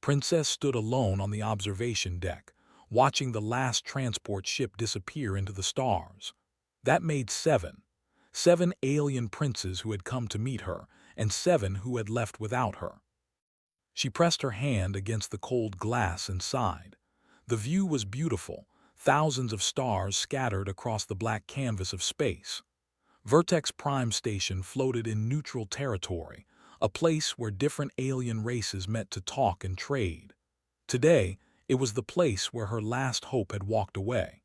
Princess stood alone on the observation deck, watching the last transport ship disappear into the stars. That made seven. 7 alien princes who had come to meet her, and 7 who had left without her. She pressed her hand against the cold glass and sighed. The view was beautiful, thousands of stars scattered across the black canvas of space. Vertex Prime Station floated in neutral territory, a place where different alien races met to talk and trade. Today, it was the place where her last hope had walked away.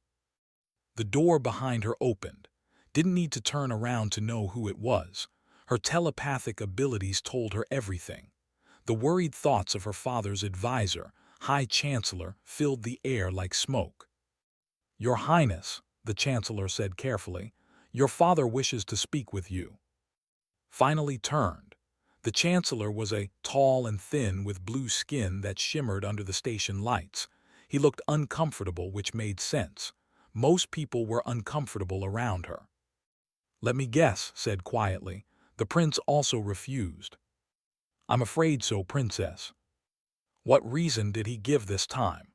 The door behind her opened. Didn't need to turn around to know who it was. Her telepathic abilities told her everything. The worried thoughts of her father's advisor, High Chancellor, filled the air like smoke. "Your Highness," the Chancellor said carefully, "your father wishes to speak with you." Finally turned. The Chancellor was tall and thin with blue skin that shimmered under the station lights. He looked uncomfortable, which made sense. Most people were uncomfortable around her. "Let me guess," said quietly. The prince also refused. "I'm afraid so, Princess." "What reason did he give this time?"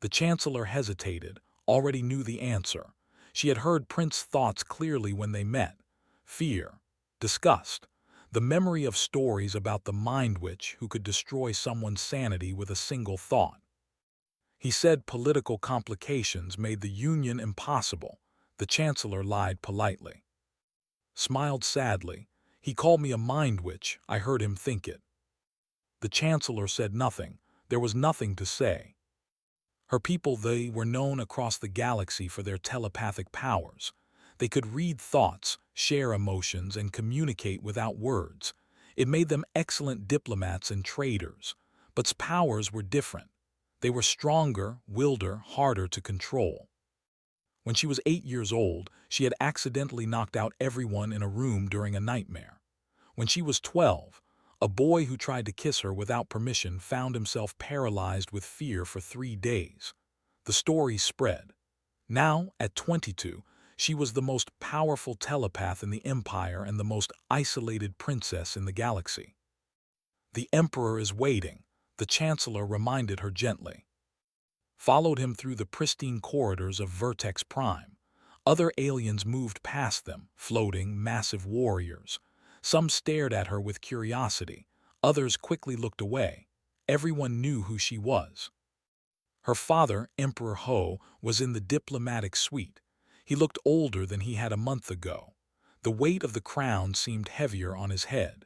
The Chancellor hesitated, already knew the answer. She had heard Prince's thoughts clearly when they met. Fear, disgust, the memory of stories about the Mind Witch who could destroy someone's sanity with a single thought. He said political complications made the union impossible. The Chancellor lied politely. Smiled sadly. "He called me a Mind Witch. I heard him think it." The Chancellor said nothing. There was nothing to say. Her people, they were known across the galaxy for their telepathic powers. They could read thoughts, share emotions, and communicate without words. It made them excellent diplomats and traders. But's powers were different. They were stronger, wilder, harder to control. When she was 8 years old, she had accidentally knocked out everyone in a room during a nightmare. When she was 12, a boy who tried to kiss her without permission found himself paralyzed with fear for 3 days. The story spread. Now, at 22, she was the most powerful telepath in the Empire and the most isolated princess in the galaxy. "The Emperor is waiting," the Chancellor reminded her gently. Followed him through the pristine corridors of Vertex Prime. Other aliens moved past them, floating, massive warriors. Some stared at her with curiosity. Others quickly looked away. Everyone knew who she was. Her father, Emperor Ho, was in the diplomatic suite. He looked older than he had a month ago. The weight of the crown seemed heavier on his head.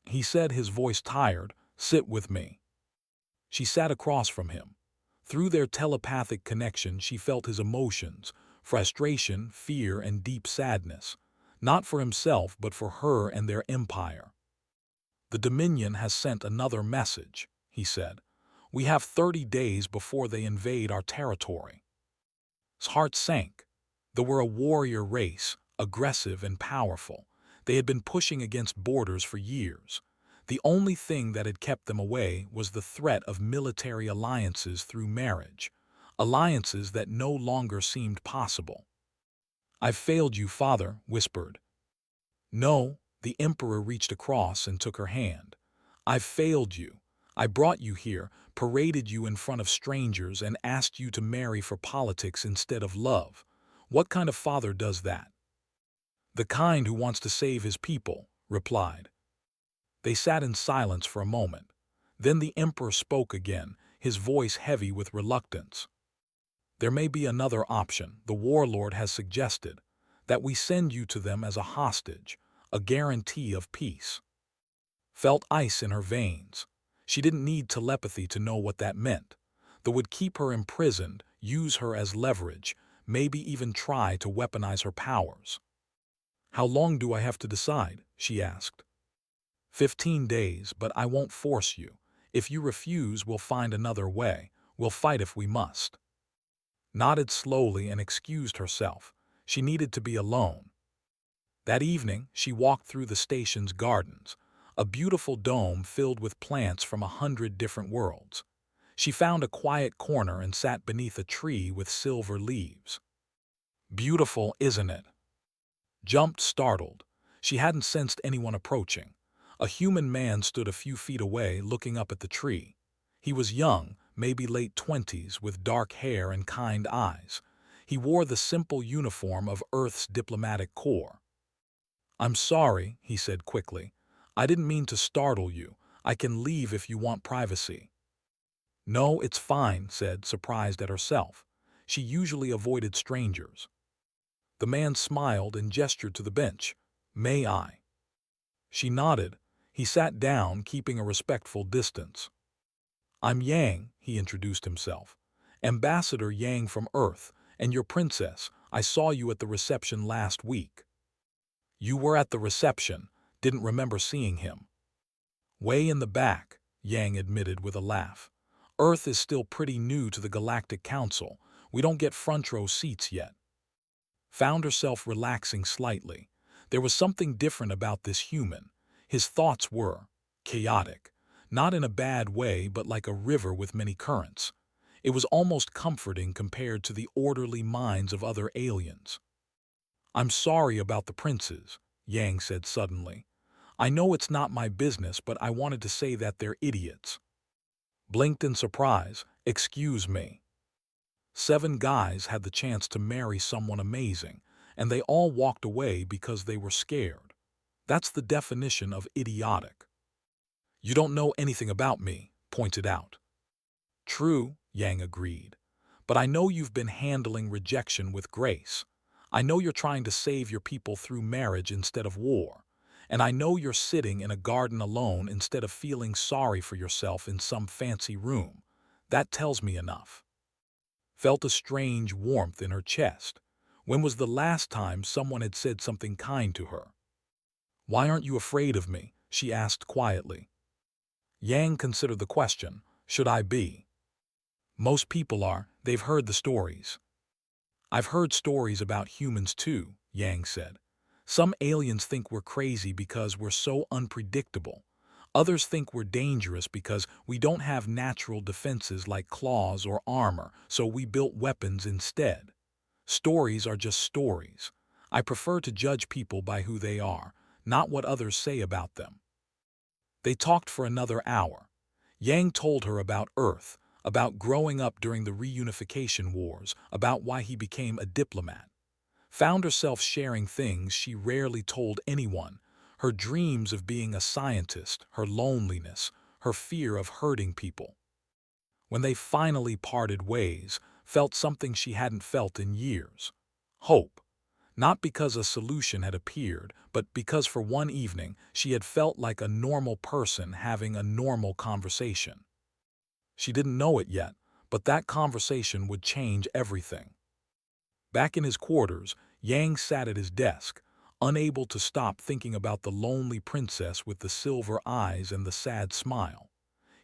He said, his voice tired, "Sit with me." She sat across from him. Through their telepathic connection, she felt his emotions, frustration, fear, and deep sadness. Not for himself, but for her and their empire. "The Dominion has sent another message," he said. "We have 30 days before they invade our territory." His heart sank. They were a warrior race, aggressive and powerful. They had been pushing against borders for years. The only thing that had kept them away was the threat of military alliances through marriage, alliances that no longer seemed possible. "I've failed you, Father," whispered. "No," the Emperor reached across and took her hand. "I've failed you. I brought you here, paraded you in front of strangers, and asked you to marry for politics instead of love. What kind of father does that?" "The kind who wants to save his people," replied. They sat in silence for a moment. Then the Emperor spoke again, his voice heavy with reluctance. "There may be another option. The warlord has suggested that we send you to them as a hostage, a guarantee of peace." Felt ice in her veins. She didn't need telepathy to know what that meant. They would keep her imprisoned, use her as leverage, maybe even try to weaponize her powers. "How long do I have to decide?" she asked. 15 days, but I won't force you. If you refuse, we'll find another way. We'll fight if we must." Nodded slowly and excused herself. She needed to be alone. That evening, she walked through the station's gardens, a beautiful dome filled with plants from 100 different worlds. She found a quiet corner and sat beneath a tree with silver leaves. "Beautiful, isn't it?" Jumped, startled. She hadn't sensed anyone approaching. A human man stood a few feet away, looking up at the tree. He was young, maybe late 20s, with dark hair and kind eyes. He wore the simple uniform of Earth's diplomatic corps. "I'm sorry," he said quickly. "I didn't mean to startle you. I can leave if you want privacy." "No, it's fine," said, surprised at herself. She usually avoided strangers. The man smiled and gestured to the bench. "May I?" She nodded. He sat down, keeping a respectful distance. "I'm Yang," he introduced himself. "Ambassador Yang from Earth, and your princess. I saw you at the reception last week." "You were at the reception. Didn't remember seeing him." "Way in the back," Yang admitted with a laugh. "Earth is still pretty new to the Galactic Council. We don't get front row seats yet." Found herself relaxing slightly. There was something different about this human. His thoughts were chaotic, not in a bad way, but like a river with many currents. It was almost comforting compared to the orderly minds of other aliens. "I'm sorry about the princes," Yang said suddenly. "I know it's not my business, but I wanted to say that they're idiots." Blinked in surprise. "Excuse me." 7 guys had the chance to marry someone amazing, and they all walked away because they were scared. That's the definition of idiotic. "You don't know anything about me," pointed out. "True," Yang agreed. "But I know you've been handling rejection with grace. I know you're trying to save your people through marriage instead of war. And I know you're sitting in a garden alone instead of feeling sorry for yourself in some fancy room. That tells me enough." Felt a strange warmth in her chest. When was the last time someone had said something kind to her? "Why aren't you afraid of me?" she asked quietly. Yang considered the question. "Should I be?" "Most people are. They've heard the stories." "I've heard stories about humans too," Yang said. "Some aliens think we're crazy because we're so unpredictable. Others think we're dangerous because we don't have natural defenses like claws or armor, so we built weapons instead. Stories are just stories. I prefer to judge people by who they are, not what others say about them." They talked for another hour. Yang told her about Earth, about growing up during the reunification wars, about why he became a diplomat. Found herself sharing things she rarely told anyone: her dreams of being a scientist, her loneliness, her fear of hurting people. When they finally parted ways, felt something she hadn't felt in years. Hope. Not because a solution had appeared, but because for one evening she had felt like a normal person having a normal conversation. She didn't know it yet, but that conversation would change everything. Back in his quarters, Yang sat at his desk, unable to stop thinking about the lonely princess with the silver eyes and the sad smile.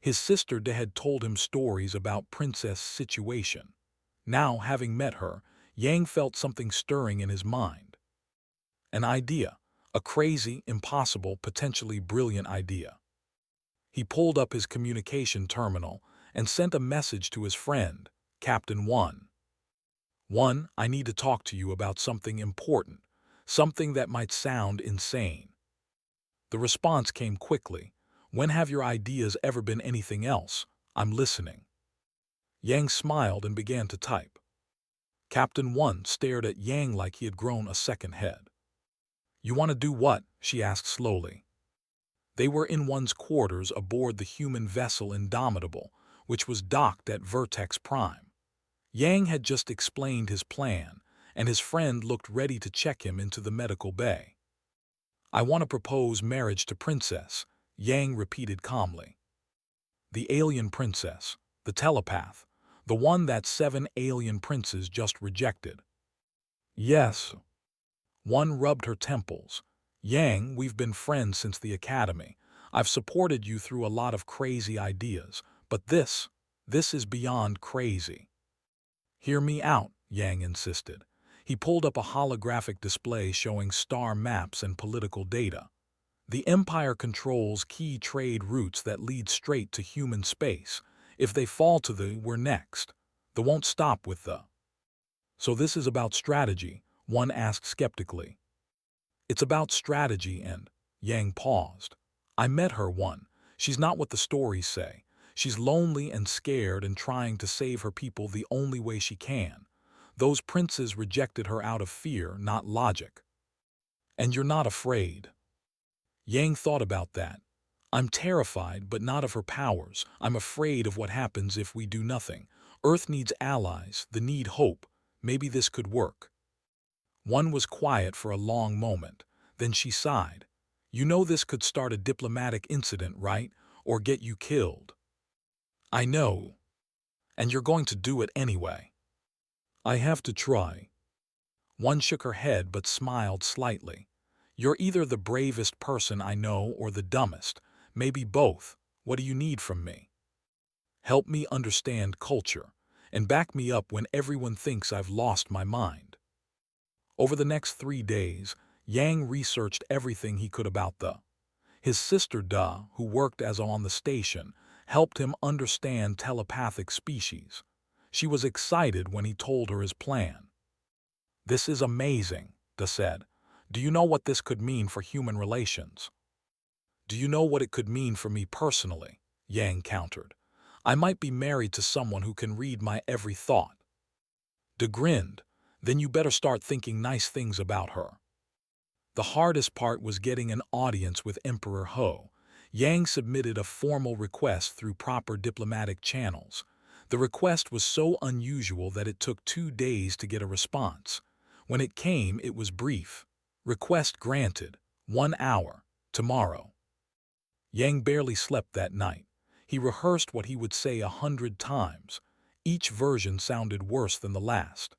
His sister had told him stories about Princess' situation. Now, having met her, Yang felt something stirring in his mind. An idea, a crazy, impossible, potentially brilliant idea. He pulled up his communication terminal and sent a message to his friend, Captain 1. "1, I need to talk to you about something important, something that might sound insane." The response came quickly. "When have your ideas ever been anything else? I'm listening." Yang smiled and began to type. Captain 1 stared at Yang like he had grown a second head. "You want to do what?" she asked slowly. They were in one's quarters aboard the human vessel Indomitable, which was docked at Vertex Prime. Yang had just explained his plan, and his friend looked ready to check him into the medical bay. "I want to propose marriage to Princess," Yang repeated calmly. "The alien princess, the telepath, the one that 7 alien princes just rejected." "Yes." One rubbed her temples. "Yang, we've been friends since the academy. I've supported you through a lot of crazy ideas, but this is beyond crazy." "Hear me out," Yang insisted. He pulled up a holographic display showing star maps and political data. "The Empire controls key trade routes that lead straight to human space. If they fall to we're next. They won't stop with the." "So this is about strategy?" one asked skeptically. "It's about strategy and—" Yang paused. "I met her, one. She's not what the stories say. She's lonely and scared and trying to save her people the only way she can. Those princes rejected her out of fear, not logic. And you're not afraid. Yang thought about that. I'm terrified, but not of her powers. I'm afraid of what happens if we do nothing. Earth needs allies, the need hope. Maybe this could work. One was quiet for a long moment. Then she sighed. You know this could start a diplomatic incident, right? Or get you killed. I know. And you're going to do it anyway. I have to try. One shook her head but smiled slightly. You're either the bravest person I know or the dumbest. Maybe both. What do you need from me? Help me understand culture, and back me up when everyone thinks I've lost my mind. Over the next 3 days, Yang researched everything he could about his sister Da, who worked as on the station, helped him understand telepathic species. She was excited when he told her his plan. This is amazing, Da said. Do you know what this could mean for human relations? Do you know what it could mean for me personally? Yang countered. I might be married to someone who can read my every thought. Da grinned. Then you better start thinking nice things about her. The hardest part was getting an audience with Emperor Ho. Yang submitted a formal request through proper diplomatic channels. The request was so unusual that it took 2 days to get a response. When it came, it was brief. Request granted. 1 hour. Tomorrow. Yang barely slept that night. He rehearsed what he would say 100 times. Each version sounded worse than the last.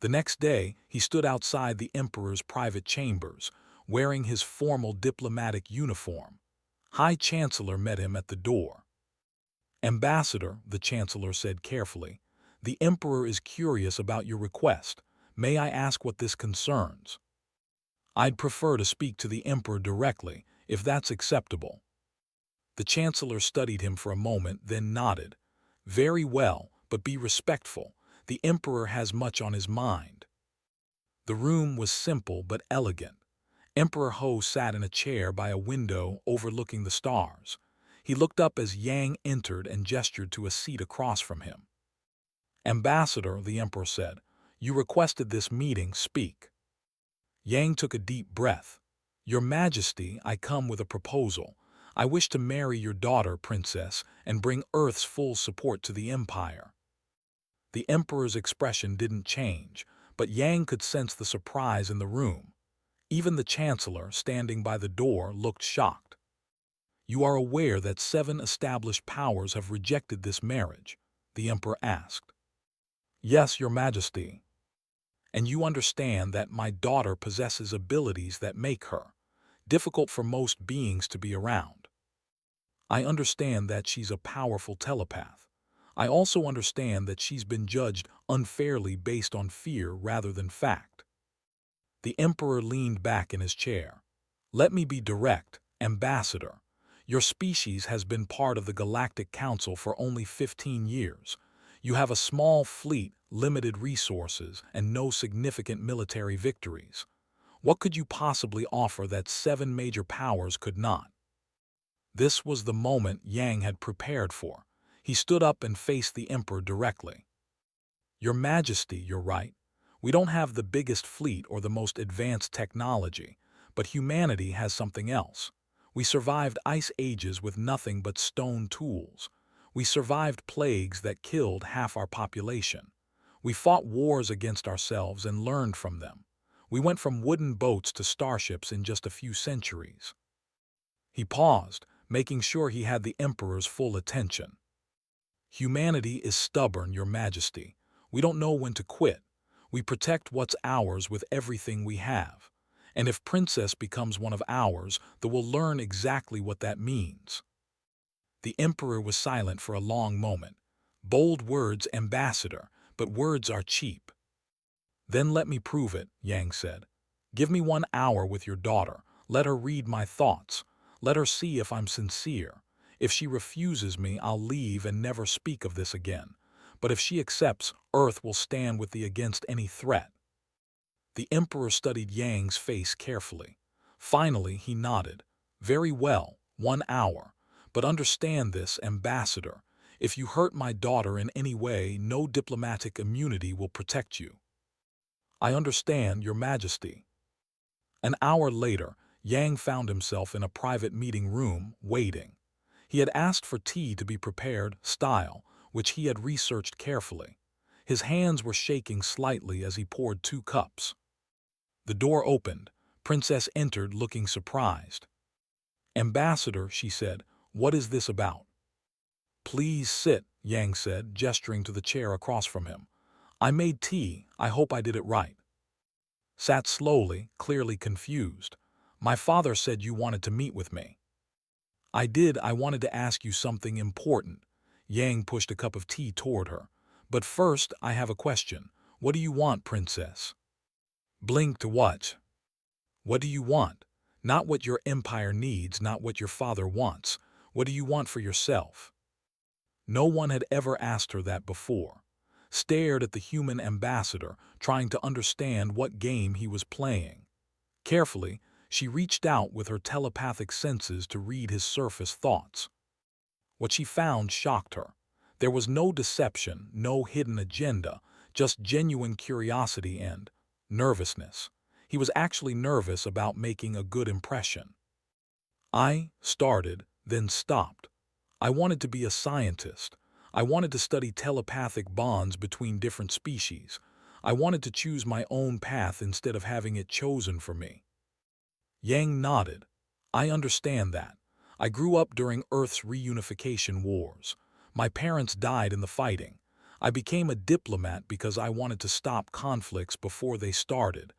The next day, he stood outside the emperor's private chambers, wearing his formal diplomatic uniform. High Chancellor met him at the door. Ambassador, the Chancellor said carefully, the emperor is curious about your request. May I ask what this concerns? I'd prefer to speak to the emperor directly, if that's acceptable. The Chancellor studied him for a moment, then nodded. Very well, but be respectful. The emperor has much on his mind. The room was simple but elegant. Emperor Ho sat in a chair by a window overlooking the stars. He looked up as Yang entered and gestured to a seat across from him. Ambassador, the emperor said, you requested this meeting, speak. Yang took a deep breath. Your Majesty, I come with a proposal. I wish to marry your daughter, Princess, and bring Earth's full support to the Empire. The emperor's expression didn't change, but Yang could sense the surprise in the room. Even the Chancellor, standing by the door, looked shocked. You are aware that 7 established powers have rejected this marriage? The emperor asked. Yes, Your Majesty. And you understand that my daughter possesses abilities that make her difficult for most beings to be around. I understand that she's a powerful telepath. I also understand that she's been judged unfairly based on fear rather than fact. The emperor leaned back in his chair. Let me be direct, Ambassador. Your species has been part of the Galactic Council for only 15 years. You have a small fleet, limited resources, and no significant military victories. What could you possibly offer that 7 major powers could not? This was the moment Yang had prepared for. He stood up and faced the emperor directly. Your Majesty, you're right. We don't have the biggest fleet or the most advanced technology, but humanity has something else. We survived ice ages with nothing but stone tools. We survived plagues that killed half our population. We fought wars against ourselves and learned from them. We went from wooden boats to starships in just a few centuries. He paused, making sure he had the emperor's full attention. Humanity is stubborn, Your Majesty. We don't know when to quit. We protect what's ours with everything we have. And if Princess becomes one of ours, then we'll learn exactly what that means. The emperor was silent for a long moment. Bold words, Ambassador, but words are cheap. Then let me prove it, Yang said. Give me 1 hour with your daughter. Let her read my thoughts. Let her see if I'm sincere. If she refuses me, I'll leave and never speak of this again. But if she accepts, Earth will stand with thee against any threat. The emperor studied Yang's face carefully. Finally, he nodded. Very well, 1 hour. But understand this, Ambassador. If you hurt my daughter in any way, no diplomatic immunity will protect you. I understand, Your Majesty. An hour later, Yang found himself in a private meeting room, waiting. He had asked for tea to be prepared, style, which he had researched carefully. His hands were shaking slightly as he poured 2 cups. The door opened. Princess entered looking surprised. Ambassador, she said, what is this about? Please sit, Yang said, gesturing to the chair across from him. I made tea, I hope I did it right. Sat slowly, clearly confused. My father said you wanted to meet with me. I did, I wanted to ask you something important. Yang pushed a cup of tea toward her. But first, I have a question. What do you want, Princess? Blink to what? What do you want? Not what your empire needs, not what your father wants. What do you want for yourself? No one had ever asked her that before. Stared at the human ambassador, trying to understand what game he was playing. Carefully, she reached out with her telepathic senses to read his surface thoughts. What she found shocked her. There was no deception, no hidden agenda, just genuine curiosity and nervousness. He was actually nervous about making a good impression. I started, then stopped. I wanted to be a scientist. I wanted to study telepathic bonds between different species. I wanted to choose my own path instead of having it chosen for me. Yang nodded. I understand that. I grew up during Earth's reunification wars. My parents died in the fighting. I became a diplomat because I wanted to stop conflicts before they started.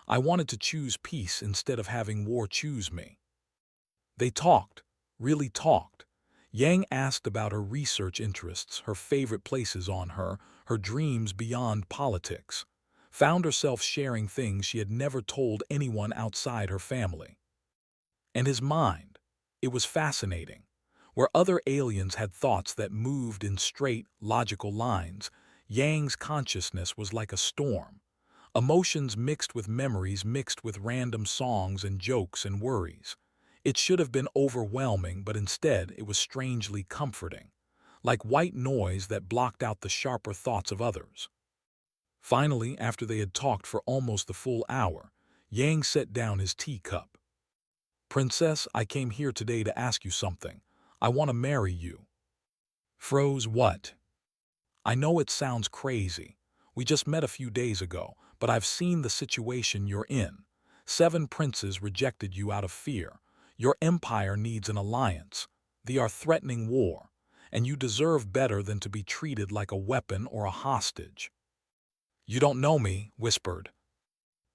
I wanted to choose peace instead of having war choose me. They talked, really talked. Yang asked about her research interests, her favorite places on her dreams beyond politics. Found herself sharing things she had never told anyone outside her family. And his mind, it was fascinating. Where other aliens had thoughts that moved in straight, logical lines, Yang's consciousness was like a storm. Emotions mixed with memories mixed with random songs and jokes and worries. It should have been overwhelming, but instead it was strangely comforting, like white noise that blocked out the sharper thoughts of others. Finally, after they had talked for almost the full hour, Yang set down his teacup. Princess, I came here today to ask you something. I want to marry you. Froze what? I know it sounds crazy. We just met a few days ago, but I've seen the situation you're in. 7 princes rejected you out of fear. Your empire needs an alliance. They are threatening war, and you deserve better than to be treated like a weapon or a hostage. You don't know me, whispered.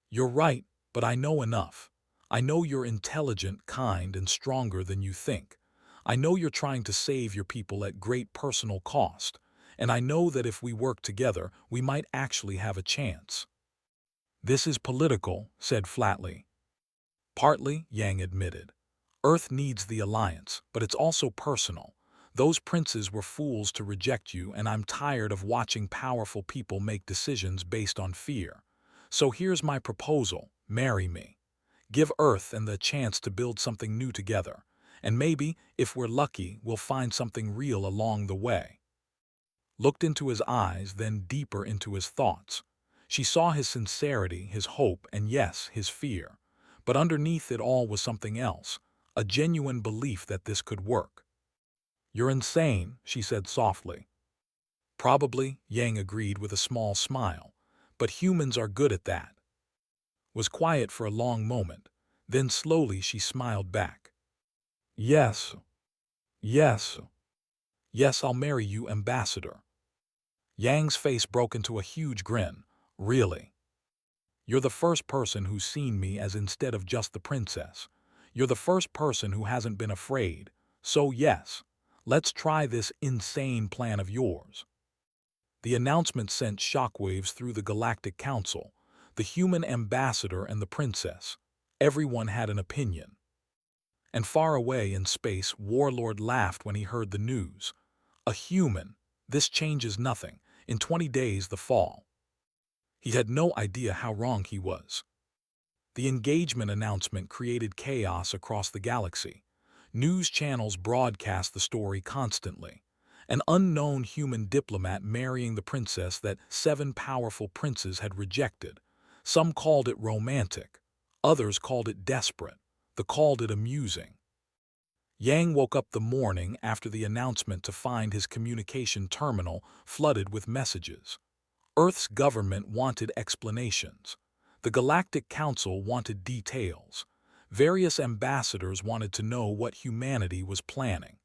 You're right, but I know enough. I know you're intelligent, kind, and stronger than you think. I know you're trying to save your people at great personal cost, and I know that if we work together, we might actually have a chance. This is political, said flatly. Partly, Yang admitted. Earth needs the alliance, but it's also personal. Those princes were fools to reject you, and I'm tired of watching powerful people make decisions based on fear. So here's my proposal, marry me. Give Earth and the chance to build something new together. And maybe, if we're lucky, we'll find something real along the way. Looked into his eyes, then deeper into his thoughts. She saw his sincerity, his hope, and yes, his fear. But underneath it all was something else, a genuine belief that this could work. You're insane, she said softly. Probably, Yang agreed with a small smile. But humans are good at that. Was quiet for a long moment. Then slowly she smiled back. Yes. Yes. Yes, I'll marry you, Ambassador. Yang's face broke into a huge grin. Really? You're the first person who's seen me as instead of just the princess. You're the first person who hasn't been afraid. So yes, let's try this insane plan of yours. The announcement sent shockwaves through the Galactic Council, the human ambassador and the princess. Everyone had an opinion. And far away in space, Warlord laughed when he heard the news. A human. This changes nothing. In 20 days, the fall. He had no idea how wrong he was. The engagement announcement created chaos across the galaxy. News channels broadcast the story constantly. An unknown human diplomat marrying the princess that 7 powerful princes had rejected. Some called it romantic. Others called it desperate. They called it amusing. Yang woke up the morning after the announcement to find his communication terminal flooded with messages. Earth's government wanted explanations. The Galactic Council wanted details. Various ambassadors wanted to know what humanity was planning.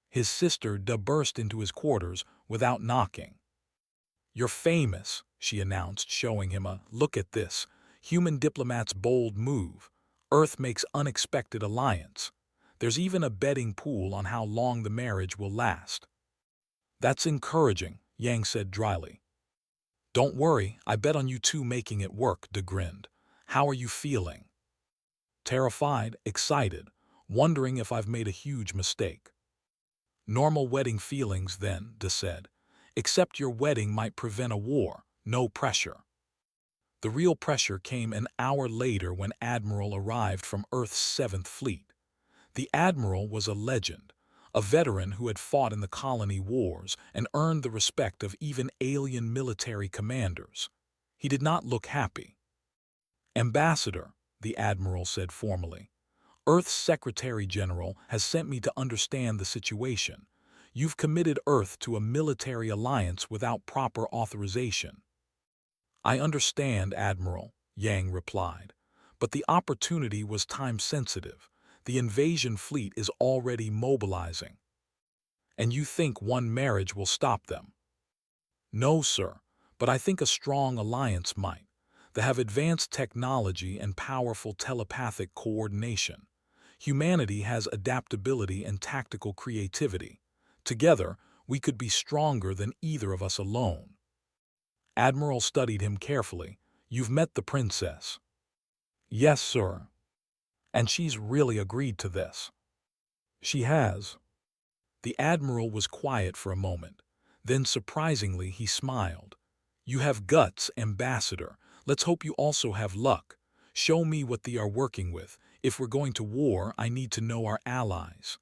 His sister burst into his quarters without knocking. "You're famous," she announced, showing him a "look at this. Human diplomat's bold move. Earth makes unexpected alliance. There's even a betting pool on how long the marriage will last." "That's encouraging," Yang said dryly. "Don't worry, I bet on you two making it work," De grinned. "How are you feeling?" "Terrified, excited, wondering if I've made a huge mistake." "Normal wedding feelings then," De said. "Except your wedding might prevent a war, no pressure." The real pressure came an hour later when Admiral arrived from Earth's 7th Fleet. The Admiral was a legend, a veteran who had fought in the colony wars and earned the respect of even alien military commanders. He did not look happy. "Ambassador," the Admiral said formally, "Earth's Secretary General has sent me to understand the situation. You've committed Earth to a military alliance without proper authorization." "I understand, Admiral," Yang replied, "but the opportunity was time-sensitive. The invasion fleet is already mobilizing." "And you think one marriage will stop them?" "No, sir, but I think a strong alliance might. They have advanced technology and powerful telepathic coordination. Humanity has adaptability and tactical creativity. Together, we could be stronger than either of us alone." Admiral studied him carefully. "You've met the princess?" "Yes, sir." "And she's really agreed to this?" "She has." The Admiral was quiet for a moment. Then, surprisingly, he smiled. "You have guts, Ambassador. Let's hope you also have luck. Show me what they are working with. If we're going to war, I need to know our allies."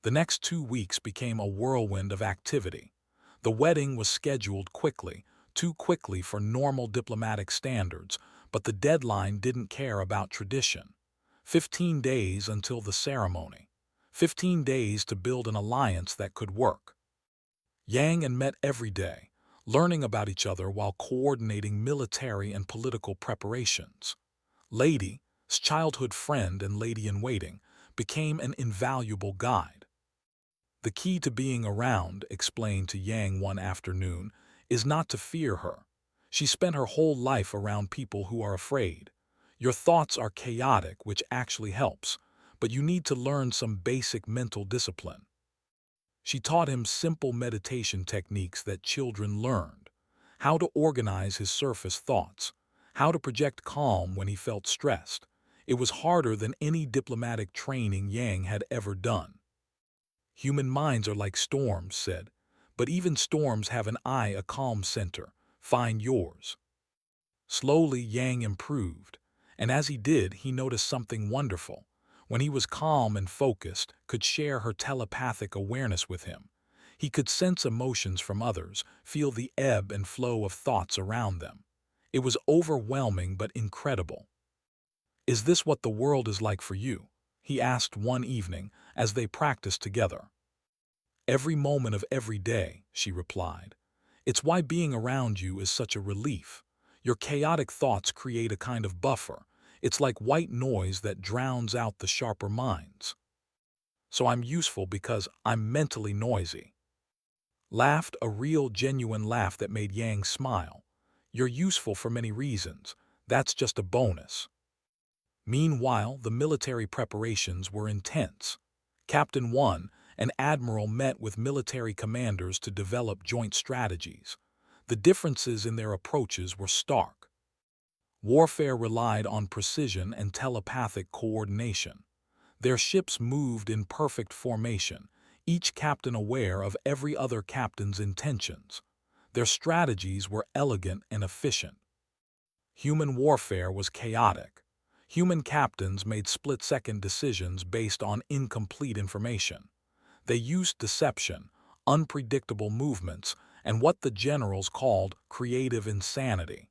The next 2 weeks became a whirlwind of activity. The wedding was scheduled quickly, too quickly for normal diplomatic standards, but the deadline didn't care about tradition. 15 days until the ceremony. 15 days to build an alliance that could work. Yang and met every day, learning about each other while coordinating military and political preparations. Lady's childhood friend and lady-in-waiting became an invaluable guide. "The key to being around," explained to Yang one afternoon, "is not to fear her. She spent her whole life around people who are afraid. Your thoughts are chaotic, which actually helps, but you need to learn some basic mental discipline." She taught him simple meditation techniques that children learned, how to organize his surface thoughts, how to project calm when he felt stressed. It was harder than any diplomatic training Yang had ever done. "Human minds are like storms," said, "but even storms have an eye, a calm center. Find yours." Slowly, Yang improved, and as he did, he noticed something wonderful. When he was calm and focused, could share her telepathic awareness with him. He could sense emotions from others, feel the ebb and flow of thoughts around them. It was overwhelming but incredible. "Is this what the world is like for you?" he asked one evening as they practiced together. "Every moment of every day," she replied. "It's why being around you is such a relief. Your chaotic thoughts create a kind of buffer. It's like white noise that drowns out the sharper minds." "So I'm useful because I'm mentally noisy." Laughed, a real, genuine laugh that made Yang smile. "You're useful for many reasons. That's just a bonus." Meanwhile, the military preparations were intense. Captain 1 and Admiral met with military commanders to develop joint strategies. The differences in their approaches were stark. Warfare relied on precision and telepathic coordination. Their ships moved in perfect formation, each captain aware of every other captain's intentions. Their strategies were elegant and efficient. Human warfare was chaotic. Human captains made split-second decisions based on incomplete information. They used deception, unpredictable movements, and what the generals called creative insanity.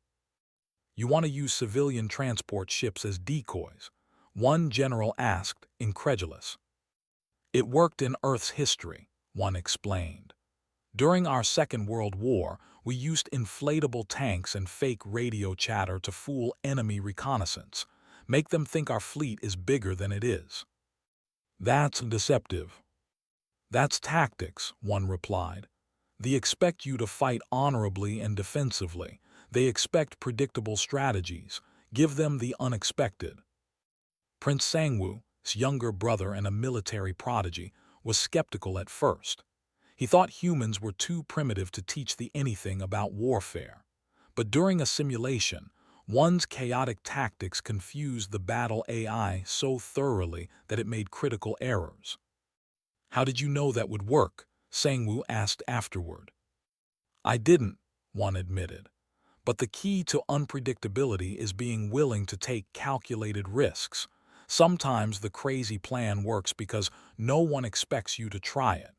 "You want to use civilian transport ships as decoys?" one general asked, incredulous. "It worked in Earth's history," one explained. "During our Second World War, we used inflatable tanks and fake radio chatter to fool enemy reconnaissance, make them think our fleet is bigger than it is." "That's deceptive." "That's tactics," one replied. "They expect you to fight honorably and defensively. They expect predictable strategies. Give them the unexpected." Prince Sangwoo's younger brother and a military prodigy was skeptical at first. He thought humans were too primitive to teach the anything about warfare. But during a simulation, one's chaotic tactics confused the battle AI so thoroughly that it made critical errors. "How did you know that would work?" Sangwoo asked afterward. "I didn't," one admitted. "But the key to unpredictability is being willing to take calculated risks. Sometimes the crazy plan works because no one expects you to try it."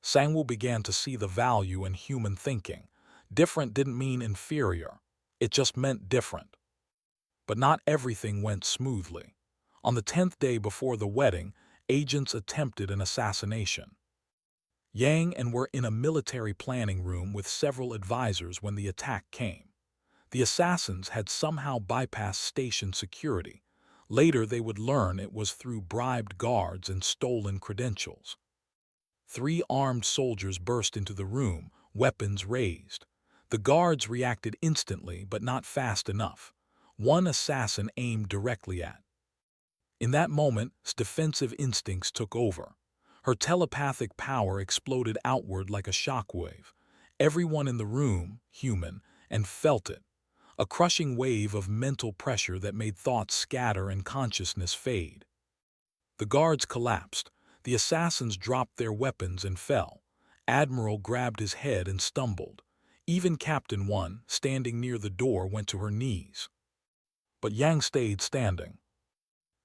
Sangwoo began to see the value in human thinking. Different didn't mean inferior. It just meant different. But not everything went smoothly. On the 10th day before the wedding, agents attempted an assassination. Yang and were in a military planning room with several advisors when the attack came. The assassins had somehow bypassed station security. Later they would learn it was through bribed guards and stolen credentials. 3 armed soldiers burst into the room, weapons raised. The guards reacted instantly, but not fast enough. One assassin aimed directly at. In that moment, defensive instincts took over. Her telepathic power exploded outward like a shockwave. Everyone in the room, human, and felt it. A crushing wave of mental pressure that made thoughts scatter and consciousness fade. The guards collapsed. The assassins dropped their weapons and fell. Admiral grabbed his head and stumbled. Even Captain One, standing near the door, went to her knees. But Yang stayed standing.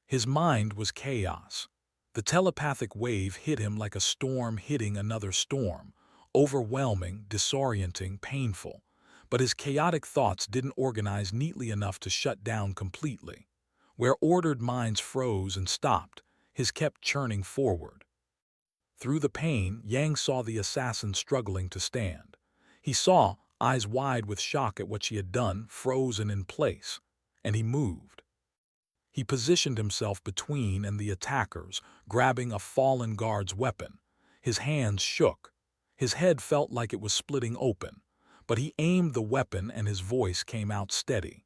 His mind was chaos. The telepathic wave hit him like a storm hitting another storm, overwhelming, disorienting, painful. But his chaotic thoughts didn't organize neatly enough to shut down completely. Where ordered minds froze and stopped, his kept churning forward. Through the pain, Yang saw the assassin struggling to stand. He saw, eyes wide with shock at what she had done, frozen in place, and he moved. He positioned himself between and the attackers, grabbing a fallen guard's weapon. His hands shook. His head felt like it was splitting open, but he aimed the weapon and his voice came out steady.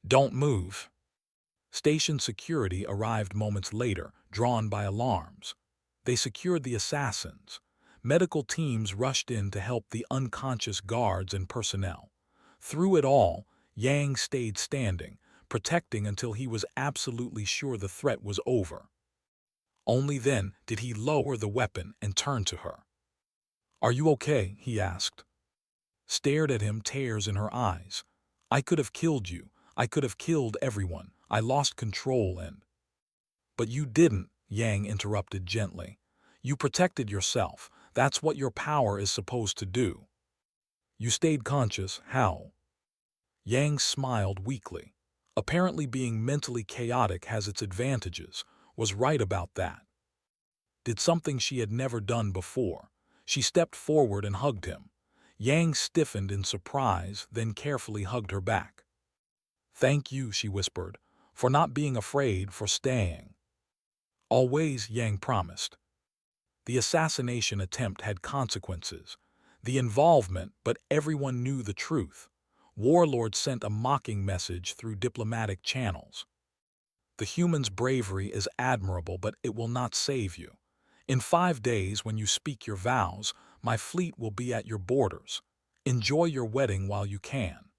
"Don't move." Station security arrived moments later, drawn by alarms. They secured the assassins. Medical teams rushed in to help the unconscious guards and personnel. Through it all, Yang stayed standing, protecting until he was absolutely sure the threat was over. Only then did he lower the weapon and turn to her. "Are you okay?" he asked. Stared at him, tears in her eyes. "I could have killed you. I could have killed everyone. I lost control and—" "But you didn't," Yang interrupted gently. "You protected yourself. That's what your power is supposed to do." "You stayed conscious. How?" Yang smiled weakly. Apparently being mentally chaotic has its advantages, was right about that. Did something she had never done before. She stepped forward and hugged him. Yang stiffened in surprise, then carefully hugged her back. "Thank you," she whispered, "for not being afraid, for staying." "Always," Yang promised. The assassination attempt had consequences. The involvement, but everyone knew the truth. Warlords sent a mocking message through diplomatic channels. "The human's bravery is admirable, but it will not save you. In 5 days, when you speak your vows, my fleet will be at your borders. Enjoy your wedding while you can."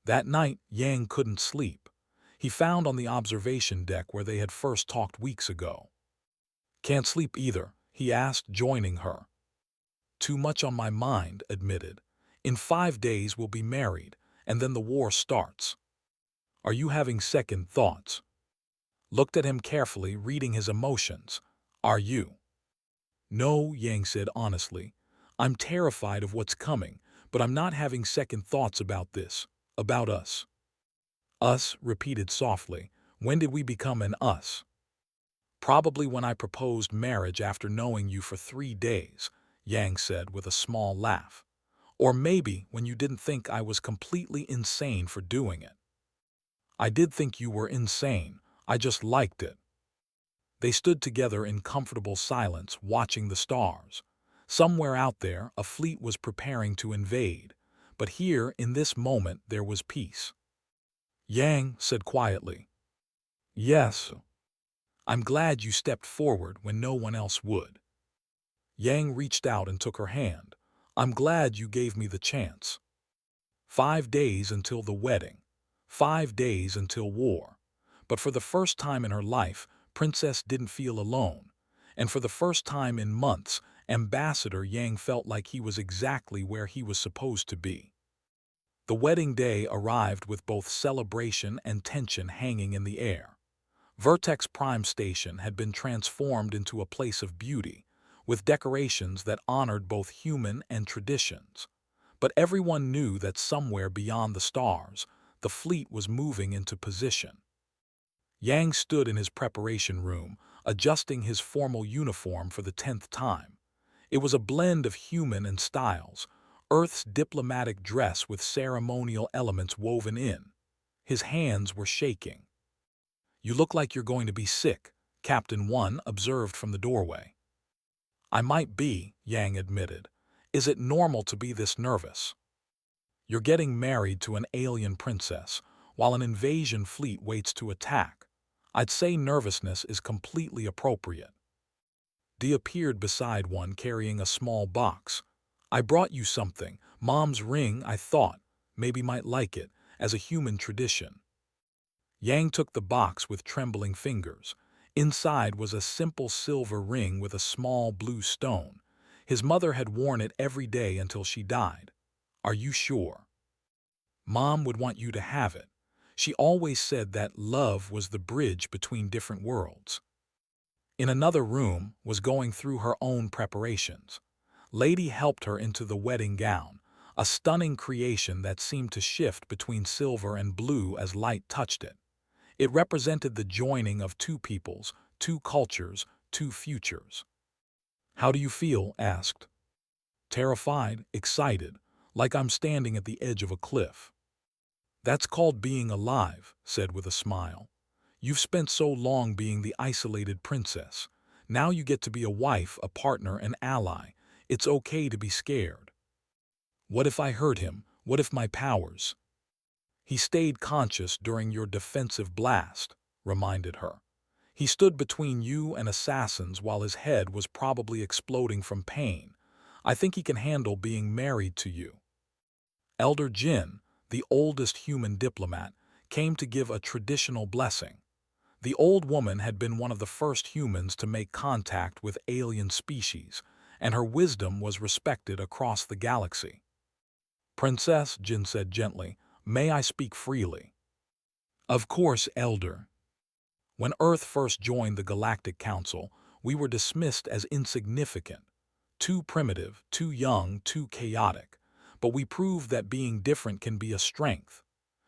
That night, Yang couldn't sleep. He found on the observation deck where they had first talked weeks ago. "Can't sleep either," he asked, joining her. "Too much on my mind," admitted. "In 5 days we'll be married, and then the war starts." Are you having second thoughts? Looked at him carefully, reading his emotions. Are you? No, Yang said honestly. I'm terrified of what's coming, but I'm not having second thoughts about this, about us. Us, repeated softly. When did we become an us? Probably when I proposed marriage after knowing you for 3 days, Yang said with a small laugh. Or maybe when you didn't think I was completely insane for doing it. I did think you were insane. I just liked it. They stood together in comfortable silence, watching the stars. Somewhere out there, a fleet was preparing to invade, but here, in this moment, there was peace. Yang said quietly, "Yes, I'm glad you stepped forward when no one else would." Yang reached out and took her hand. "I'm glad you gave me the chance." 5 days until the wedding. 5 days until war. But for the first time in her life, Princess didn't feel alone. And for the first time in months, Ambassador Yang felt like he was exactly where he was supposed to be. The wedding day arrived with both celebration and tension hanging in the air. Vertex Prime Station had been transformed into a place of beauty, with decorations that honored both human and traditions. But everyone knew that somewhere beyond the stars, the fleet was moving into position. Yang stood in his preparation room, adjusting his formal uniform for the 10th time. It was a blend of human and styles, Earth's diplomatic dress with ceremonial elements woven in. His hands were shaking. "You look like you're going to be sick," Captain One observed from the doorway. "I might be," Yang admitted. "Is it normal to be this nervous? You're getting married to an alien princess, while an invasion fleet waits to attack. I'd say nervousness is completely appropriate." Dee appeared beside One carrying a small box. "I brought you something, Mom's ring. I thought, maybe might like it, as a human tradition." Yang took the box with trembling fingers. Inside was a simple silver ring with a small blue stone. His mother had worn it every day until she died. "Are you sure?" "Mom would want you to have it. She always said that love was the bridge between different worlds." In another room was going through her own preparations. Lady helped her into the wedding gown, a stunning creation that seemed to shift between silver and blue as light touched it. It represented the joining of two peoples, two cultures, two futures. "How do you feel?" asked. "Terrified, excited, like I'm standing at the edge of a cliff." "That's called being alive," said with a smile. "You've spent so long being the isolated princess. Now you get to be a wife, a partner, an ally. It's okay to be scared." "What if I hurt him? What if my powers?" "He stayed conscious during your defensive blast," reminded her. "He stood between you and assassins while his head was probably exploding from pain. I think he can handle being married to you." Elder Jin, the oldest human diplomat, came to give a traditional blessing. The old woman had been one of the first humans to make contact with alien species, and her wisdom was respected across the galaxy. "Princess," Jin said gently, "may I speak freely?" "Of course, Elder." "When Earth first joined the Galactic Council, we were dismissed as insignificant, too primitive, too young, too chaotic. But we proved that being different can be a strength.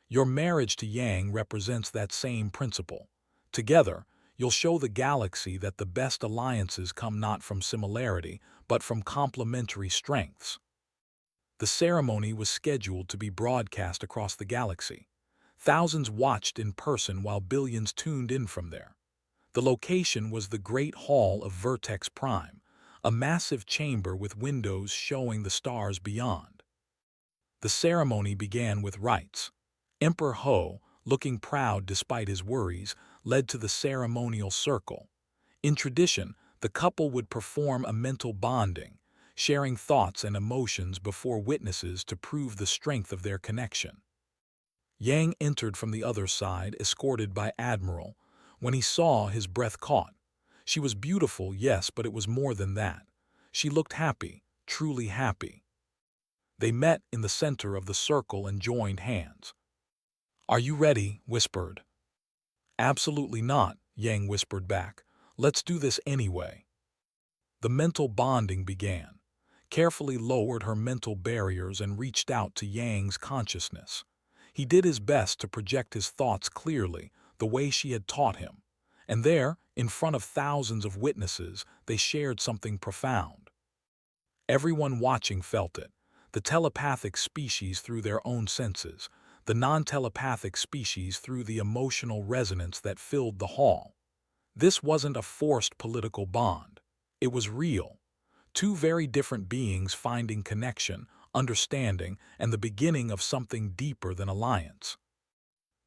Your marriage to Yang represents that same principle. Together, you'll show the galaxy that the best alliances come not from similarity, but from complementary strengths." The ceremony was scheduled to be broadcast across the galaxy. Thousands watched in person while billions tuned in from there. The location was the Great Hall of Vertex Prime, a massive chamber with windows showing the stars beyond. The ceremony began with rites. Emperor Ho, looking proud despite his worries, led to the ceremonial circle. In tradition, the couple would perform a mental bonding, sharing thoughts and emotions before witnesses to prove the strength of their connection. Yang entered from the other side, escorted by Admiral. When he saw, his breath caught. She was beautiful, yes, but it was more than that. She looked happy, truly happy. They met in the center of the circle and joined hands. "Are you ready?" whispered. "Absolutely not," Yang whispered back. "Let's do this anyway." The mental bonding began. Carefully lowered her mental barriers and reached out to Yang's consciousness. He did his best to project his thoughts clearly, the way she had taught him. And there, in front of thousands of witnesses, they shared something profound. Everyone watching felt it. The telepathic species through their own senses, the non-telepathic species through the emotional resonance that filled the hall. This wasn't a forced political bond. It was real. Two very different beings finding connection, understanding, and the beginning of something deeper than alliance.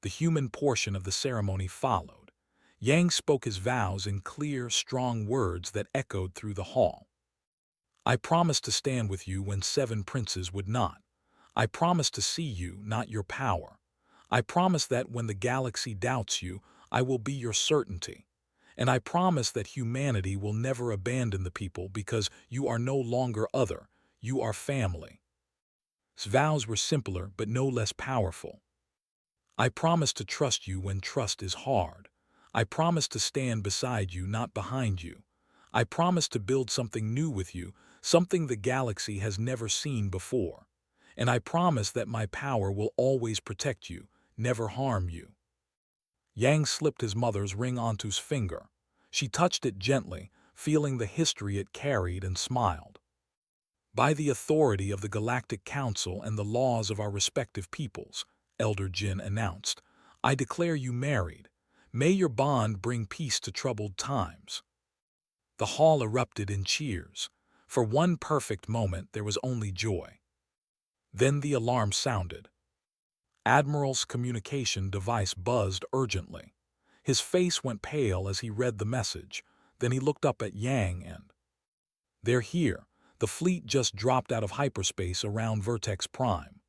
The human portion of the ceremony followed. Yang spoke his vows in clear, strong words that echoed through the hall. "I promised to stand with you when 7 princes would not. I promised to see you, not your power. I promise that when the galaxy doubts you, I will be your certainty. And I promise that humanity will never abandon the people because you are no longer other, you are family." His vows were simpler but no less powerful. "I promise to trust you when trust is hard. I promise to stand beside you, not behind you. I promise to build something new with you, something the galaxy has never seen before. And I promise that my power will always protect you, never harm you." Yang slipped his mother's ring onto his finger. She touched it gently, feeling the history it carried, and smiled. "By the authority of the Galactic Council and the laws of our respective peoples," Elder Jin announced, "I declare you married. May your bond bring peace to troubled times." The hall erupted in cheers. For one perfect moment there was only joy. Then the alarm sounded. Admiral's communication device buzzed urgently. His face went pale as he read the message. Then he looked up at Yang and... "They're here. The fleet just dropped out of hyperspace around Vertex Prime."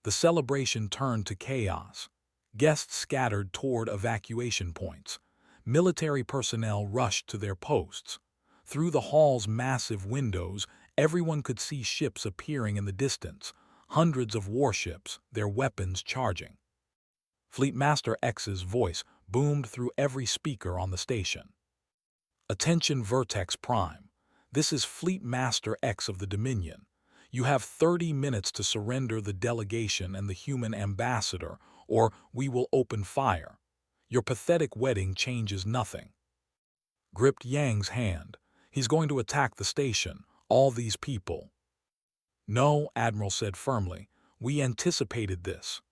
The celebration turned to chaos. Guests scattered toward evacuation points. Military personnel rushed to their posts. Through the hall's massive windows, everyone could see ships appearing in the distance, hundreds of warships, their weapons charging. Fleet Master X's voice boomed through every speaker on the station. "Attention Vertex Prime. This is Fleet Master X of the Dominion. You have 30 minutes to surrender the delegation and the human ambassador, or we will open fire. Your pathetic wedding changes nothing." Gripped Yang's hand. "He's going to attack the station, all these people." "No," Admiral said firmly. "We anticipated this."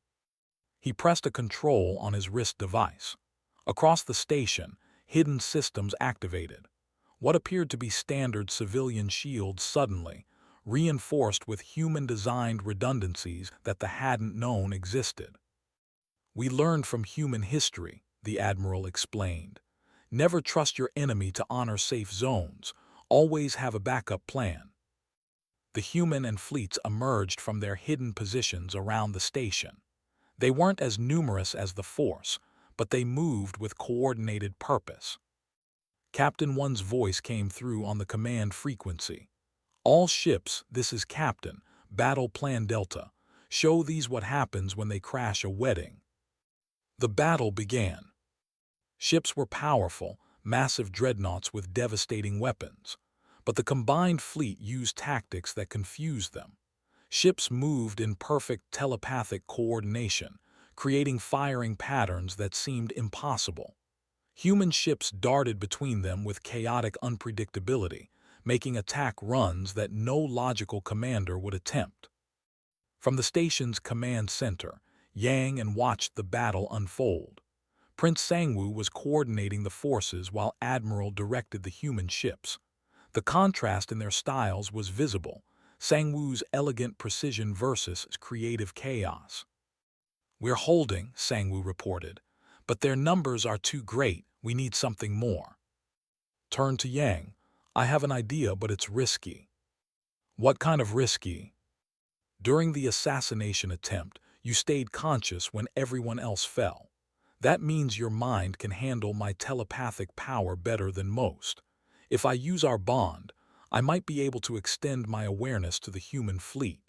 He pressed a control on his wrist device. Across the station, hidden systems activated. What appeared to be standard civilian shields suddenly, reinforced with human-designed redundancies that they hadn't known existed. "We learned from human history," the Admiral explained. "Never trust your enemy to honor safe zones. Always have a backup plan." The human and fleets emerged from their hidden positions around the station. They weren't as numerous as the Force, but they moved with coordinated purpose. Captain One's voice came through on the command frequency. "All ships, this is Captain, Battle Plan Delta. Show these what happens when they crash a wedding." The battle began. Ships were powerful, massive dreadnoughts with devastating weapons. But the combined fleet used tactics that confused them. Ships moved in perfect telepathic coordination, creating firing patterns that seemed impossible. Human ships darted between them with chaotic unpredictability, making attack runs that no logical commander would attempt. From the station's command center, Yang and watched the battle unfold. Prince Sangwoo was coordinating the forces while Admiral directed the human ships. The contrast in their styles was visible, Sangwoo's elegant precision versus creative chaos. "We're holding," Sangwoo reported, "but their numbers are too great. We need something more." Turned to Yang. "I have an idea, but it's risky." "What kind of risky?" "During the assassination attempt, you stayed conscious when everyone else fell. That means your mind can handle my telepathic power better than most. If I use our bond, I might be able to extend my awareness to the human fleet."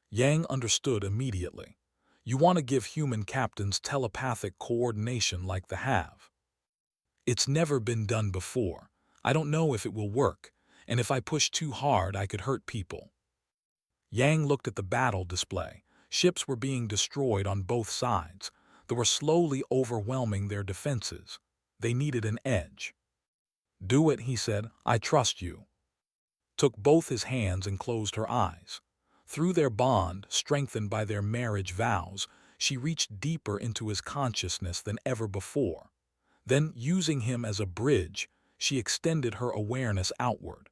Yang understood immediately. You want to give human captains telepathic coordination like the have. It's never been done before. I don't know if it will work, and if I push too hard I could hurt people. Yang looked at the battle display. Ships were being destroyed on both sides. They were slowly overwhelming their defenses. They needed an edge. Do it, he said. I trust you. Took both his hands and closed her eyes. Through their bond, strengthened by their marriage vows, she reached deeper into his consciousness than ever before. Then, using him as a bridge, she extended her awareness outward.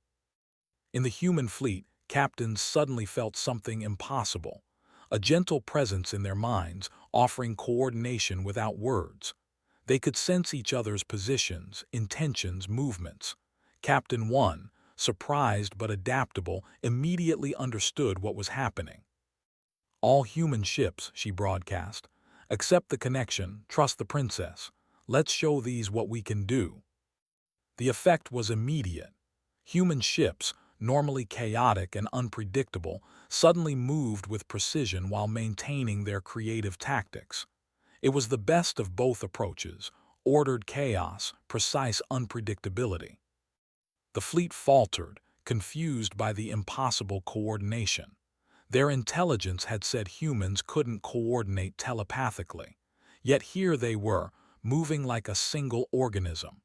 In the human fleet, captains suddenly felt something impossible, a gentle presence in their minds, offering coordination without words. They could sense each other's positions, intentions, movements. Captain 1, surprised but adaptable, immediately understood what was happening. All human ships, she broadcast, accept the connection, trust the princess. Let's show these what we can do. The effect was immediate. Human ships, normally chaotic and unpredictable, suddenly moved with precision while maintaining their creative tactics. It was the best of both approaches, ordered chaos, precise unpredictability. The fleet faltered, confused by the impossible coordination. Their intelligence had said humans couldn't coordinate telepathically. Yet here they were, moving like a single organism.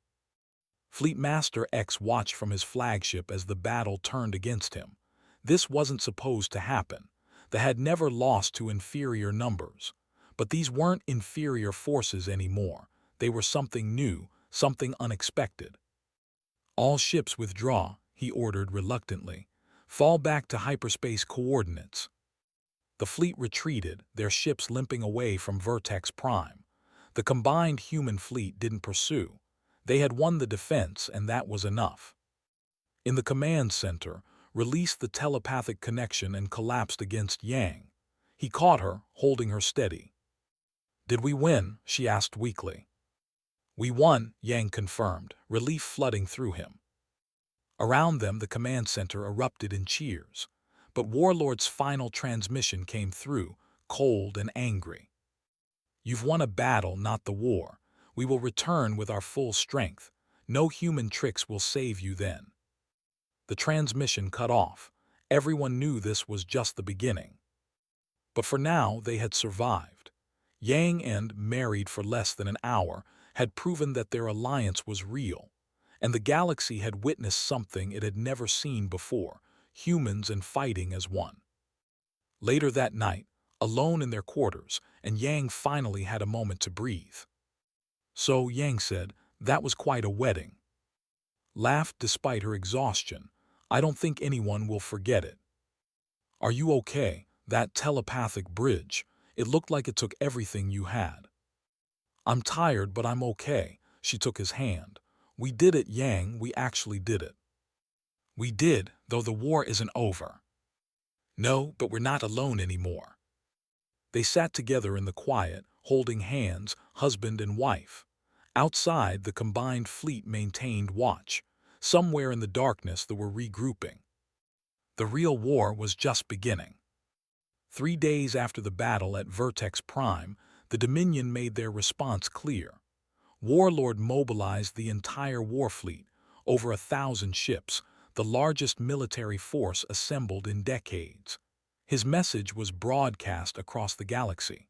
Fleet Master X watched from his flagship as the battle turned against him. This wasn't supposed to happen. They had never lost to inferior numbers. But these weren't inferior forces anymore. They were something new, something unexpected. All ships withdraw, he ordered reluctantly. Fall back to hyperspace coordinates. The fleet retreated, their ships limping away from Vertex Prime. The combined human fleet didn't pursue. They had won the defense, and that was enough. In the command center, released the telepathic connection and collapsed against Yang. He caught her, holding her steady. Did we win? She asked weakly. We won, Yang confirmed, relief flooding through him. Around them, the command center erupted in cheers. But Warlord's final transmission came through, cold and angry. You've won a battle, not the war. We will return with our full strength. No human tricks will save you then. The transmission cut off. Everyone knew this was just the beginning. But for now, they had survived. Yang and, married for less than an hour, had proven that their alliance was real. And the galaxy had witnessed something it had never seen before, humans and fighting as one. Later that night, alone in their quarters, and Yang finally had a moment to breathe. So, Yang said, that was quite a wedding. Laughed despite her exhaustion. I don't think anyone will forget it. Are you okay? That telepathic bridge. It looked like it took everything you had. I'm tired, but I'm okay. She took his hand. We did it, Yang, we actually did it. We did, though the war isn't over. No, but we're not alone anymore. They sat together in the quiet, holding hands, husband and wife. Outside, the combined fleet maintained watch. Somewhere in the darkness they were regrouping. The real war was just beginning. 3 days after the battle at Vertex Prime, the Dominion made their response clear. Warlord mobilized the entire war fleet, over 1,000 ships, the largest military force assembled in decades. His message was broadcast across the galaxy.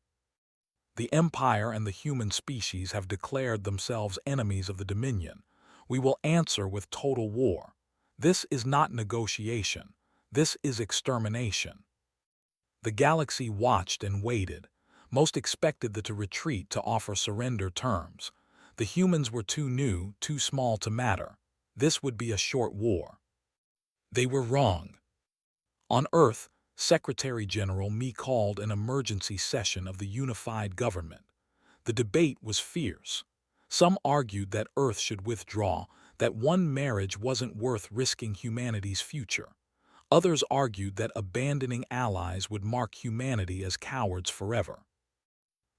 The Empire and the human species have declared themselves enemies of the Dominion. We will answer with total war. This is not negotiation. This is extermination. The galaxy watched and waited. Most expected them to retreat to offer surrender terms. The humans were too new, too small to matter. This would be a short war. They were wrong. On Earth, Secretary General Me called an emergency session of the unified government. The debate was fierce. Some argued that Earth should withdraw, that one marriage wasn't worth risking humanity's future. Others argued that abandoning allies would mark humanity as cowards forever.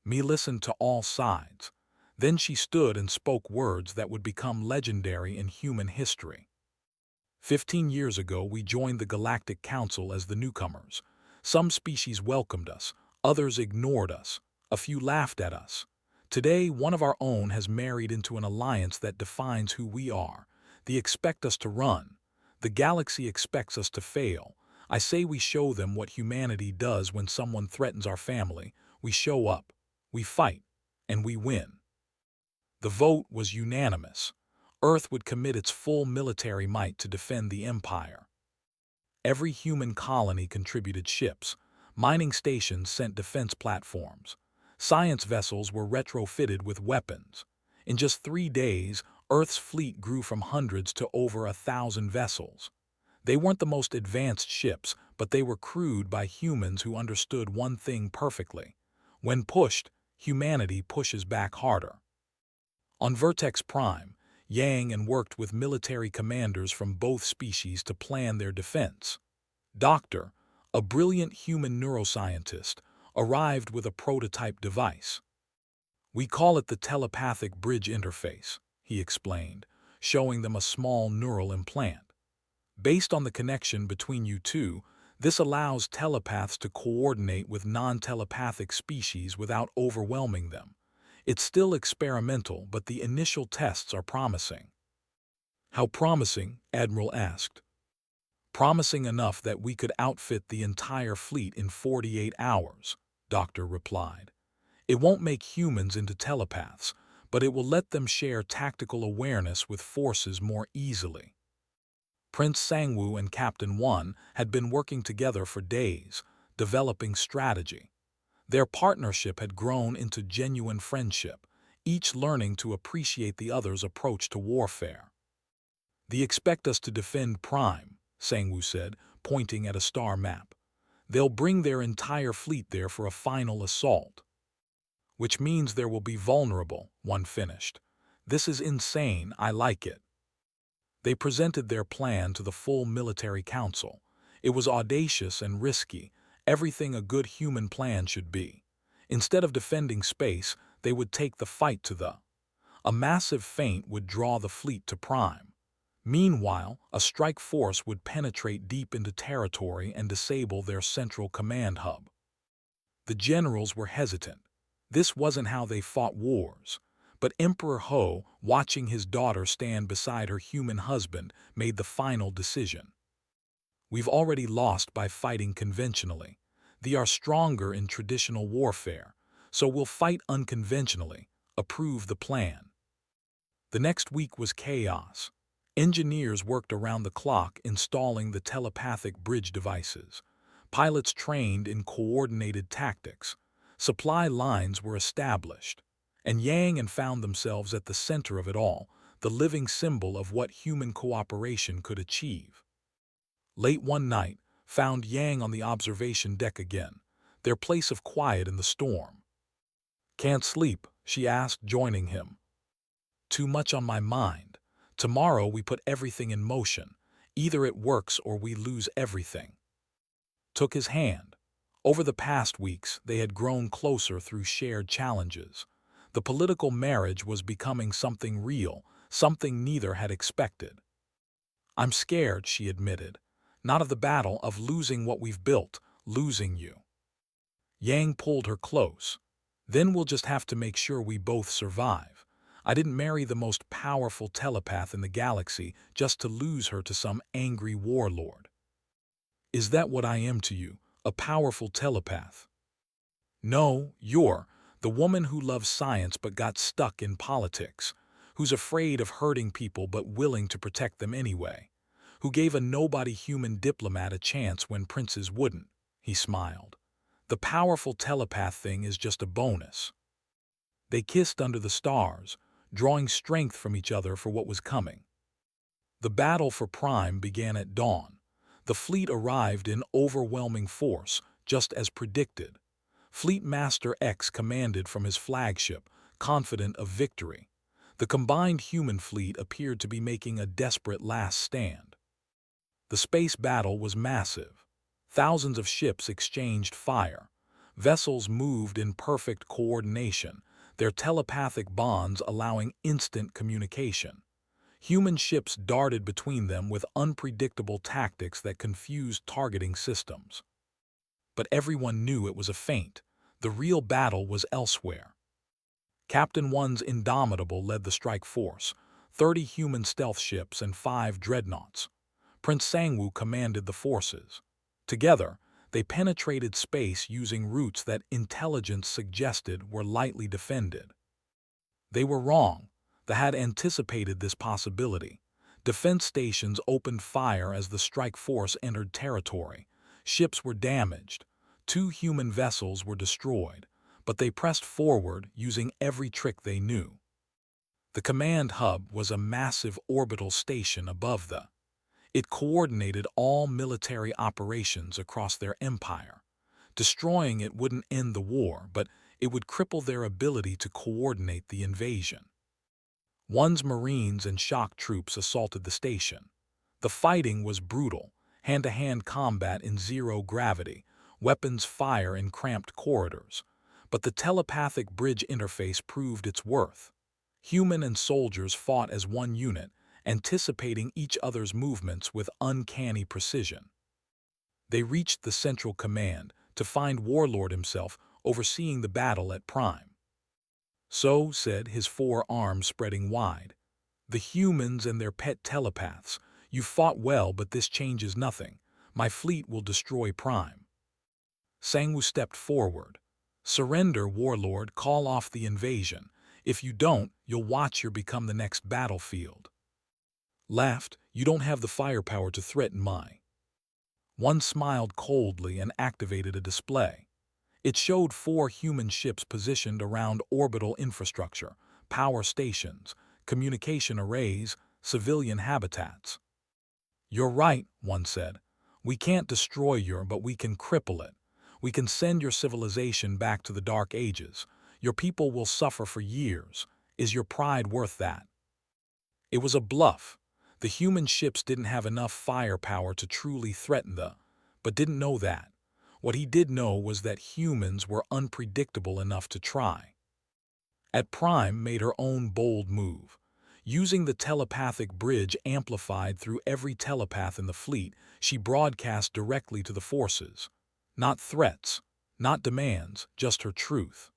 Me listened to all sides. Then she stood and spoke words that would become legendary in human history. 15 years ago, we joined the Galactic Council as the newcomers. Some species welcomed us, Others ignored us. A few laughed at us. Today, one of our own has married into an alliance that defines who we are. They expect us to run. The galaxy expects us to fail. I say we show them what humanity does when someone threatens our family. We show up, we fight, and we win. The vote was unanimous. Earth would commit its full military might to defend the Empire. Every human colony contributed ships. Mining stations sent defense platforms. Science vessels were retrofitted with weapons. In just 3 days, Earth's fleet grew from hundreds to over 1,000 vessels. They weren't the most advanced ships, but they were crewed by humans who understood one thing perfectly. When pushed, humanity pushes back harder. On Vertex Prime, Yang and worked with military commanders from both species to plan their defense. Doctor, a brilliant human neuroscientist, arrived with a prototype device. We call it the telepathic bridge interface, he explained, showing them a small neural implant. Based on the connection between you two, this allows telepaths to coordinate with non-telepathic species without overwhelming them. It's still experimental, but the initial tests are promising. How promising? Admiral asked. Promising enough that we could outfit the entire fleet in 48 hours, Doctor replied. It won't make humans into telepaths, but it will let them share tactical awareness with forces more easily. Prince Sangwoo and Captain One had been working together for days, developing strategy. Their partnership had grown into genuine friendship, each learning to appreciate the other's approach to warfare. They expect us to defend Prime, Sangwoo said, pointing at a star map. They'll bring their entire fleet there for a final assault. Which means there will be vulnerable, One finished. This is insane, I like it. They presented their plan to the full military council. It was audacious and risky, everything a good human plan should be. Instead of defending space, they would take the fight to the. A massive feint would draw the fleet to Prime. Meanwhile, a strike force would penetrate deep into territory and disable their central command hub. The generals were hesitant. This wasn't how they fought wars. But Emperor Ho, watching his daughter stand beside her human husband, made the final decision. We've already lost by fighting conventionally. They are stronger in traditional warfare, so we'll fight unconventionally. Approve the plan. The next week was chaos. Engineers worked around the clock installing the telepathic bridge devices. Pilots trained in coordinated tactics. Supply lines were established. And Yang found themselves at the center of it all, the living symbol of what human cooperation could achieve. Late one night, found Yang on the observation deck again, their place of quiet in the storm. Can't sleep, she asked, joining him. Too much on my mind. Tomorrow we put everything in motion. Either it works or we lose everything. Took his hand. Over the past weeks, they had grown closer through shared challenges. The political marriage was becoming something real, something neither had expected. I'm scared, she admitted. Not of the battle, of losing what we've built, losing you. Yang pulled her close. Then we'll just have to make sure we both survive. I didn't marry the most powerful telepath in the galaxy just to lose her to some angry warlord. Is that what I am to you, a powerful telepath? No, you're the woman who loves science but got stuck in politics, who's afraid of hurting people but willing to protect them anyway, who gave a nobody human diplomat a chance when princes wouldn't. He smiled. The powerful telepath thing is just a bonus. They kissed under the stars, drawing strength from each other for what was coming. The battle for Prime began at dawn. The fleet arrived in overwhelming force, just as predicted. Fleet Master X commanded from his flagship, confident of victory. The combined human fleet appeared to be making a desperate last stand. The space battle was massive. Thousands of ships exchanged fire. Vessels moved in perfect coordination, their telepathic bonds allowing instant communication. Human ships darted between them with unpredictable tactics that confused targeting systems. But everyone knew it was a feint. The real battle was elsewhere. Captain One's Indomitable led the strike force, 30 human stealth ships and 5 dreadnoughts. Prince Sangwoo commanded the forces. Together, they penetrated space using routes that intelligence suggested were lightly defended. They were wrong. They had anticipated this possibility. Defense stations opened fire as the strike force entered territory. Ships were damaged. 2 human vessels were destroyed, but they pressed forward using every trick they knew. The command hub was a massive orbital station above the. It coordinated all military operations across their empire. Destroying it wouldn't end the war, but it would cripple their ability to coordinate the invasion. One's Marines and shock troops assaulted the station. The fighting was brutal, hand-to-hand combat in zero gravity, weapons fire in cramped corridors. But the telepathic bridge interface proved its worth. Human and soldiers fought as one unit, anticipating each other's movements with uncanny precision. They reached the central command to find Warlord himself overseeing the battle at Prime. "So," said, his 4 arms spreading wide, "the humans and their pet telepaths, you fought well, but this changes nothing. My fleet will destroy Prime." Sangwoo stepped forward. "Surrender, Warlord, call off the invasion. If you don't, you'll watch your become the next battlefield." Laughed, "You don't have the firepower to threaten my." One smiled coldly and activated a display. It showed 4 human ships positioned around orbital infrastructure, power stations, communication arrays, civilian habitats. "You're right," one said. "We can't destroy your, but we can cripple it. We can send your civilization back to the Dark Ages. Your people will suffer for years. Is your pride worth that?" It was a bluff. The human ships didn't have enough firepower to truly threaten but didn't know that. What he did know was that humans were unpredictable enough to try. At Prime made her own bold move. Using the telepathic bridge amplified through every telepath in the fleet, she broadcast directly to the forces. Not threats, not demands, just her truth.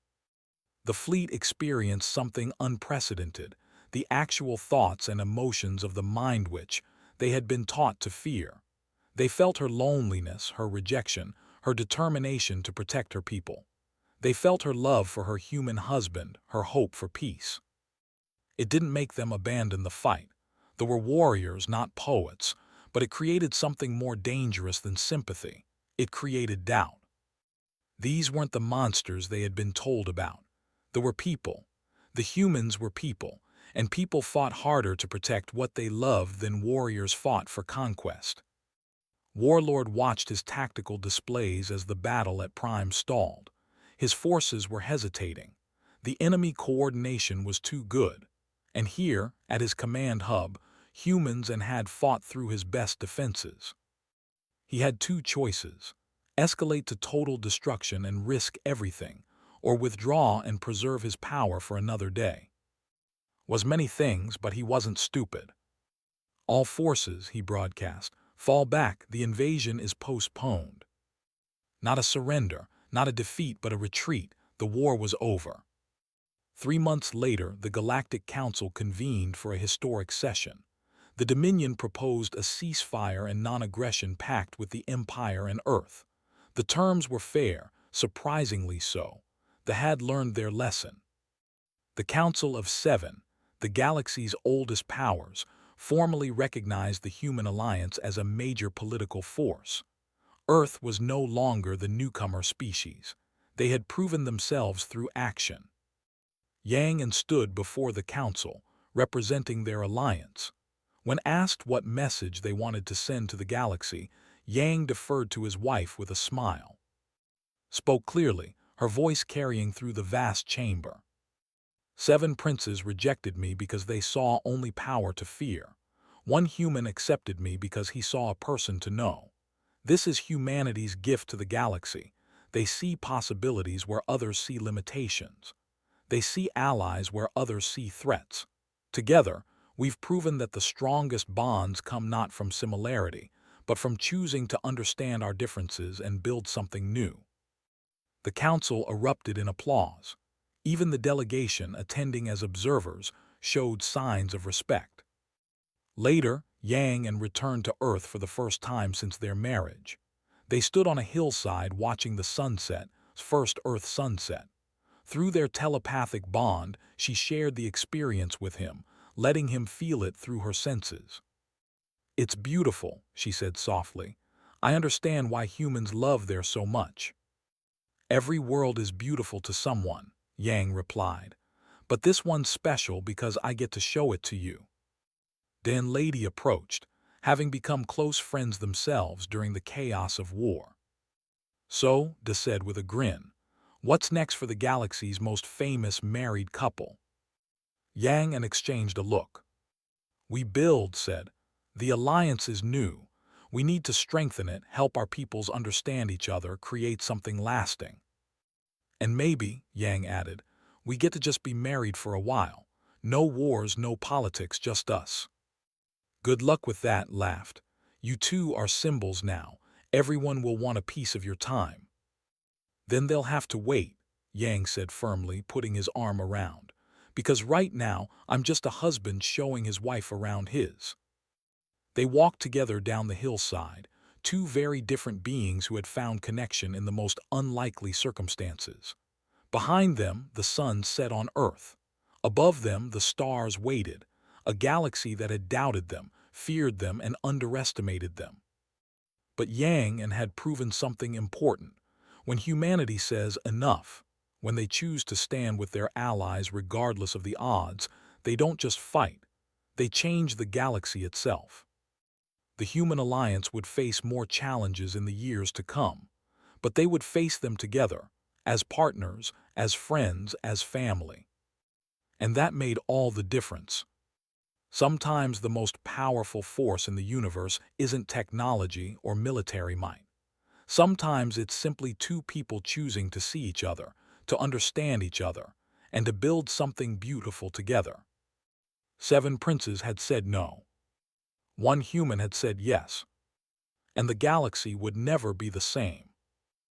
The fleet experienced something unprecedented, the actual thoughts and emotions of the mind which they had been taught to fear. They felt her loneliness, her rejection, her determination to protect her people. They felt her love for her human husband, her hope for peace. It didn't make them abandon the fight. They were warriors, not poets, but it created something more dangerous than sympathy. It created doubt. These weren't the monsters they had been told about. They were people. The humans were people, and people fought harder to protect what they loved than warriors fought for conquest. Warlord watched his tactical displays as the battle at Prime stalled. His forces were hesitating. The enemy coordination was too good. And here, at his command hub, humans had fought through his best defenses. He had 2 choices: escalate to total destruction and risk everything, or withdraw and preserve his power for another day. Was many things, but he wasn't stupid. "All forces," he broadcast, "fall back, the invasion is postponed." Not a surrender, not a defeat, but a retreat. The war was over. 3 months later, the Galactic Council convened for a historic session. The Dominion proposed a ceasefire and non-aggression pact with the Empire and Earth. The terms were fair, surprisingly so. They had learned their lesson. The Council of 7, the galaxy's oldest powers, formally recognized the human alliance as a major political force. Earth was no longer the newcomer species. They had proven themselves through action. Yang stood before the council, representing their alliance. When asked what message they wanted to send to the galaxy, Yang deferred to his wife with a smile. Spoke clearly, her voice carrying through the vast chamber. 7 princes rejected me because they saw only power to fear. 1 human accepted me because he saw a person to know. This is humanity's gift to the galaxy. They see possibilities where others see limitations. They see allies where others see threats. Together, we've proven that the strongest bonds come not from similarity, but from choosing to understand our differences and build something new. The council erupted in applause. Even the delegation attending as observers showed signs of respect. Later, Yang and returned to Earth for the first time since their marriage. They stood on a hillside watching the sunset, first Earth sunset. Through their telepathic bond, she shared the experience with him, letting him feel it through her senses. "It's beautiful," she said softly. "I understand why humans love there so much." "Every world is beautiful to someone," Yang replied. "But this one's special because I get to show it to you." Dan Lady approached, having become close friends themselves during the chaos of war. "So," De said with a grin, "what's next for the galaxy's most famous married couple?" Yang and exchanged a look. "We build," said. "The alliance is new. We need to strengthen it, help our peoples understand each other, create something lasting." "And maybe," Yang added, "we get to just be married for a while. No wars, no politics, just us." "Good luck with that," laughed. "You two are symbols now. Everyone will want a piece of your time." "Then they'll have to wait," Yang said firmly, putting his arm around. "Because right now, I'm just a husband showing his wife around his." They walked together down the hillside, two very different beings who had found connection in the most unlikely circumstances. Behind them, the sun set on Earth. Above them, the stars waited, a galaxy that had doubted them, feared them, and underestimated them. But Yang and had proven something important. When humanity says enough, when they choose to stand with their allies regardless of the odds, they don't just fight, they change the galaxy itself. The human alliance would face more challenges in the years to come, but they would face them together, as partners, as friends, as family. And that made all the difference. Sometimes the most powerful force in the universe isn't technology or military might. Sometimes it's simply two people choosing to see each other, to understand each other, and to build something beautiful together. 7 princes had said no. 1 human had said yes. And the galaxy would never be the same.